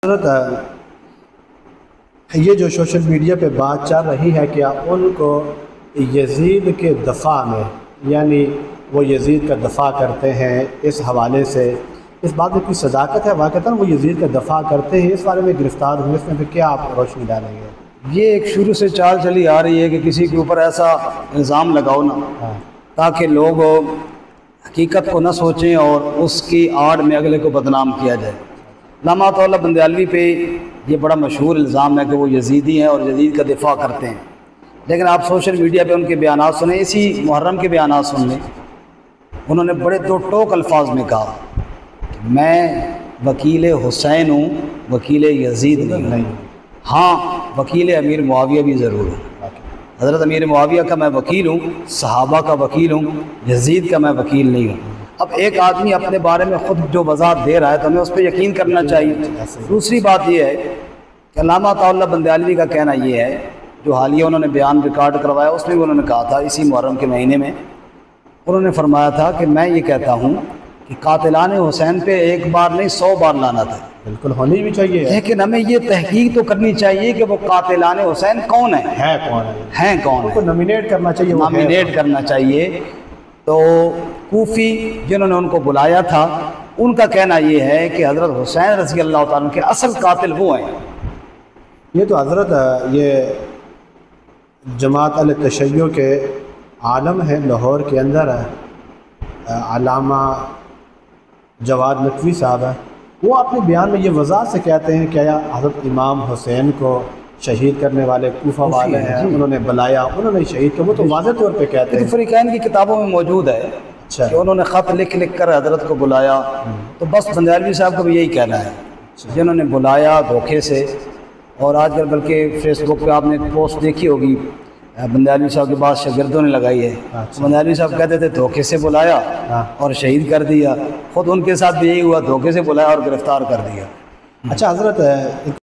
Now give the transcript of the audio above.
حضرت یہ جو سوشل میڈیا پہ بات چل رہی ہے کہ ان کو یزید کے دفاع میں، یعنی وہ یزید کا دفاع کرتے ہیں، اس حوالے سے اس بات میں کوئی صداقت ہے؟ واقعتاً وہ یزید کا دفاع کرتے ہیں؟ اس بارے میں گرفتار ہوئے، اس میں پھر کیا آپ روشنی ڈالیں گے؟ یہ ایک شروع سے چال چلی آ رہی ہے کہ کسی کے اوپر ایسا الزام لگاؤ نا تاکہ لوگ حقیقت کو نہ سوچیں اور اس کی آڑ میں اگلے کو بدنام کیا جائے۔ علامہ عطا اللہ بندیالوی پہ یہ بڑا مشہور الزام ہے کہ وہ یزیدی ہیں اور یزید کا دفاع کرتے ہیں، لیکن آپ سوشل میڈیا پہ ان کے بیانات سنیں، اسی محرم کے بیانات سن لیں۔ انہوں نے بڑے دو ٹوک الفاظ میں کہا کہ میں وکیل حسین ہوں، وکیل یزید نہیں۔ ہاں، وکیل امیر معاویہ بھی ضرور ہوں۔ حضرت امیر معاویہ کا میں وکیل ہوں، صحابہ کا وکیل ہوں، یزید کا میں وکیل نہیں ہوں۔ اب ایک آدمی اپنے بارے میں خود جو وضاحت دے رہا ہے تو ہمیں اس پہ یقین کرنا چاہیے۔ دوسری بات یہ ہے کہ علامہ عطا اللہ بندیالوی کا کہنا یہ ہے، جو حالیہ انہوں نے بیان ریکارڈ کروایا اس میں بھی انہوں نے کہا تھا، اسی محرم کے مہینے میں انہوں نے فرمایا تھا کہ میں یہ کہتا ہوں کہ قاتلان حسین پہ ایک بار نہیں 100 بار لانا تھا، بالکل ہونی بھی چاہیے، لیکن ہمیں یہ تحقیق تو کرنی چاہیے کہ وہ قاتلان حسین کون ہیں، ہیں کون ان کو نامینیٹ کرنا چاہیے، نامینیٹ کرنا چاہیے۔ تو کوفی جنہوں نے ان کو بلایا تھا ان کا کہنا یہ ہے کہ حضرت حسین رضی اللہ تعالیٰ کے اصل قاتل وہ ہیں۔ یہ تو حضرت یہ جماعت التشیع کے عالم ہے لاہور کے اندر ہے، علامہ جواد نقوی صاحب ہے، وہ اپنے بیان میں یہ وضاحت سے کہتے ہیں کہ حضرت امام حسین کو شہید کرنے والے کوفہ والے ہیں، انہوں نے بلایا، انہوں نے شہید کیا، وہ تو واضح طور پہ کہتے ہیں۔ فریقین کی کتابوں میں موجود ہے کہ انہوں نے خط لکھ کر حضرت کو بلایا، تو بس بندیالوی صاحب کو بھی یہی کہنا ہے، جنہوں نے بلایا دھوکے سے۔ اور آج کل بلکہ فیس بک پہ آپ نے ایک پوسٹ دیکھی ہوگی، بندیالوی صاحب کے بعد شاگردوں نے لگائی ہے، بندیالوی صاحب کہتے تھے دھوکے سے بلایا اور شہید کر دیا، خود ان کے ساتھ بھی یہی ہوا، دھوکے سے بلایا اور گرفتار کر دیا۔ اچھا حضرت